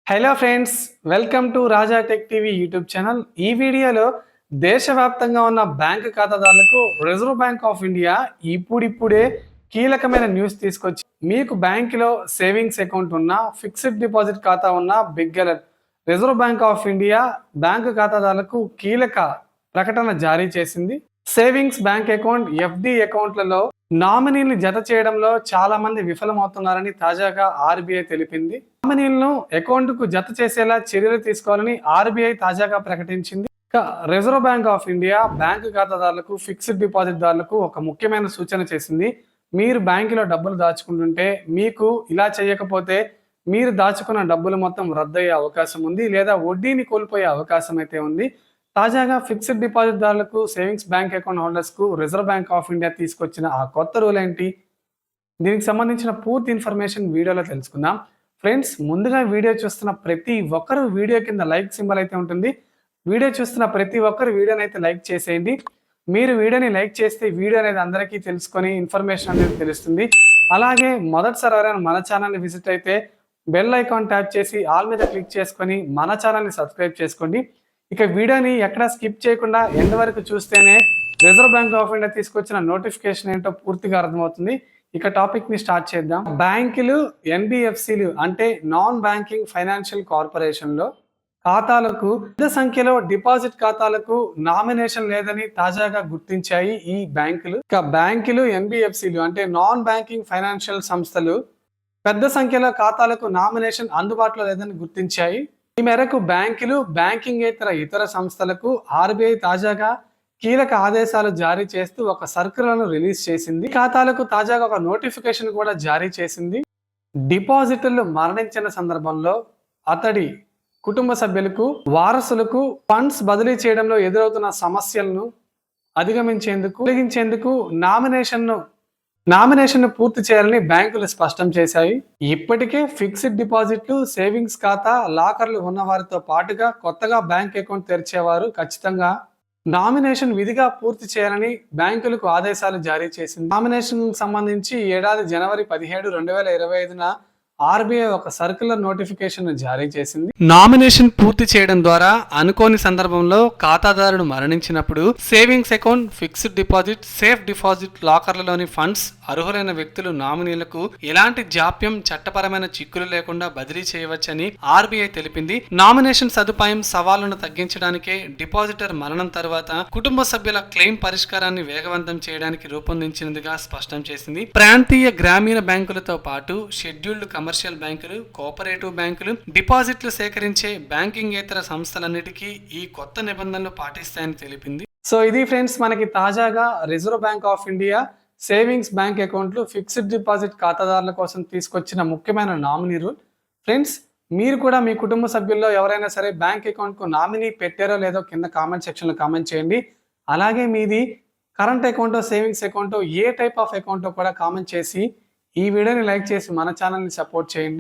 Hello friends, welcome to Raja tech TV YouTube channel. ఈ వీడియోలో దేశవ్యాప్తంగా ఉన్న బ్యాంకు ఖాతాదారులకు రిజర్వ్ బ్యాంక్ ఆఫ్ ఇండియా ఇప్పుడిప్పుడే కీలకమైన న్యూస్ తీసుకొచ్చి మీకు బ్యాంకులో సేవింగ్స్ అకౌంట్ ఉన్నా, ఫిక్స్డ్ డిపాజిట్ ఖాతా ఉన్నా big alert. Reserve Bank of India bank ఖాతాదారులకు కీలక ప్రకటన జారీ చేసింది. సేవింగ్స్ బ్యాంక్ అకౌంట్, ఎఫ్డి అకౌంట్లలో నామినీని జత చేయడంలో చాలా మంది విఫలమవుతున్నారని తాజాగా ఆర్బీఐ తెలిపింది. నామినీలను అకౌంట్ కు జత చేసేలా చర్యలు తీసుకోవాలని ఆర్బీఐ తాజాగా ప్రకటించింది. Reserve Bank of India bank ఖాతాదారులకు, ఫిక్స్డ్ డిపాజిట్ దారులకు ఒక ముఖ్యమైన సూచన చేసింది. మీరు బ్యాంకులో డబ్బులు దాచుకుంటుంటే మీకు ఇలా చేయకపోతే మీరు దాచుకున్న డబ్బులు మొత్తం రద్దయ్యే అవకాశం ఉంది, లేదా వడ్డీని కోల్పోయే అవకాశం అయితే ఉంది. తాజాగా ఫిక్స్డ్ డిపాజిట్ దారులకు, సేవింగ్స్ బ్యాంక్ అకౌంట్ హోల్డర్స్కు రిజర్వ్ బ్యాంక్ ఆఫ్ ఇండియా తీసుకొచ్చిన ఆ కొత్త రూల్ ఏంటి? దీనికి సంబంధించిన పూర్తి ఇన్ఫర్మేషన్ వీడియోలో తెలుసుకుందాం. ఫ్రెండ్స్, ముందుగా వీడియో చూస్తున్న ప్రతి ఒక్కరు వీడియో కింద లైక్ సింబల్ అయితే ఉంటుంది. వీడియో చూస్తున్న ప్రతి ఒక్కరు వీడియోని అయితే లైక్ చేసేయండి. మీరు వీడియోని లైక్ చేస్తే వీడియో అనేది అందరికీ తెలుసుకొని ఇన్ఫర్మేషన్ అనేది తెలుస్తుంది. అలాగే మొదటిసారి ఎవరైనా మన ఛానల్ని విజిట్ అయితే బెల్ ఐకాన్ ట్యాప్ చేసి ఆల్ మీద క్లిక్ చేసుకొని మన ఛానల్ని సబ్స్క్రైబ్ చేసుకోండి. ఇక వీడియోని ఎక్కడ స్కిప్ చేయకుండా ఎండ్ వరకు చూస్తేనే రిజర్వ్ బ్యాంక్ ఆఫ్ ఇండియా తీసుకొచ్చిన నోటిఫికేషన్ ఏంటో పూర్తిగా అర్థమవుతుంది. ఇక టాపిక్ ని స్టార్ట్ చేద్దాం. బ్యాంకులు, ఎన్బిఎఫ్సిలు అంటే నాన్ బ్యాంకింగ్ ఫైనాన్షియల్ కార్పొరేషన్లో ఖాతాలకు పెద్ద సంఖ్యలో డిపాజిట్ ఖాతాలకు నామినేషన్ లేదని తాజాగా గుర్తించాయి ఈ బ్యాంకులు. ఇక బ్యాంకులు, ఎన్బిఎఫ్సిలు అంటే నాన్ బ్యాంకింగ్ ఫైనాన్షియల్ సంస్థలు పెద్ద సంఖ్యలో ఖాతాలకు నామినేషన్ అందుబాటులో లేదని గుర్తించాయి. ఈ మేరకు బ్యాంకులు, బ్యాంకింగేతర ఇతర సంస్థలకు ఆర్బీఐ తాజాగా కీలక ఆదేశాలు జారీ చేస్తూ ఒక సర్క్యులర్ను రిలీజ్ చేసింది. ఖాతాలకు తాజాగా ఒక నోటిఫికేషన్ కూడా జారీ చేసింది. డిపాజిటర్లు మరణించిన సందర్భంలో అతడి కుటుంబ సభ్యులకు, వారసులకు ఫండ్స్ బదిలీ చేయడంలో ఎదురవుతున్న సమస్యలను తొలగించేందుకు నామినేషన్ పూర్తి చేయాలని బ్యాంకులు స్పష్టం చేశాయి. ఇప్పటికే ఫిక్స్డ్ డిపాజిట్లు, సేవింగ్స్ ఖాతా, లాకర్లు ఉన్న వారితో పాటుగా కొత్తగా బ్యాంక్ అకౌంట్ తెరిచేవారు ఖచ్చితంగా నామినేషన్ విధిగా పూర్తి చేయాలని బ్యాంకులకు ఆదేశాలు జారీ చేసింది. నామినేషన్ సంబంధించి ఏడాది జనవరి 17, 2025 ఆర్బీఐ ఒక సర్క్యులర్ నోటిఫికేషన్ జారీ చేసింది. నామినేషన్ పూర్తి చేయడం ద్వారా అనుకోని సందర్భంలో ఖాతాదారుడు మరణించినప్పుడు savings account, fixed deposit, safe deposit లాకర్లలోని ఫండ్స్ అర్హులైన వ్యక్తులు నామినీలకు ఎలాంటి జాప్యం, చట్టపరమైన చిక్కులు లేకుండా బదిలీ చేయవచ్చని ఆర్బీఐ తెలిపింది. నామినేషన్ సదుపాయం సవాళ్లను తగ్గించడానికే డిపాజిటర్ మరణం తర్వాత కుటుంబ సభ్యుల క్లెయిమ్ పరిష్కారాన్ని వేగవంతం చేయడానికి రూపొందించినదిగా స్పష్టం చేసింది. ప్రాంతీయ గ్రామీణ బ్యాంకులతో పాటు షెడ్యూల్డ్ కమర్షియల్ బ్యాంకులు, కోఆపరేటివ్ బ్యాంకులు, డిపాజిట్లు సేకరించే బ్యాంకింగేతర సంస్థలన్నిటికీ ఈ కొత్త నిబంధనలు పాటిస్తాయని తెలిపింది. సో ఇది ఫ్రెండ్స్, మనకి తాజాగా reserve Bank of India savings bank అకౌంట్లు, ఫిక్స్డ్ డిపాజిట్ ఖాతాదారుల కోసం తీసుకొచ్చిన ముఖ్యమైన నామినీ రూల్. ఫ్రెండ్స్, మీరు కూడా మీ కుటుంబ సభ్యుల్లో ఎవరైనా సరే బ్యాంక్ అకౌంట్కు నామినీ పెట్టారో లేదో కింద కామెంట్ సెక్షన్లో కామెంట్ చేయండి. అలాగే మీది కరెంట్ అకౌంటో, సేవింగ్స్ అకౌంటో, ఏ టైప్ ఆఫ్ అకౌంటో కూడా కామెంట్ చేసి ఈ వీడియోని లైక్ చేసి మన ఛానల్ని సపోర్ట్ చేయండి.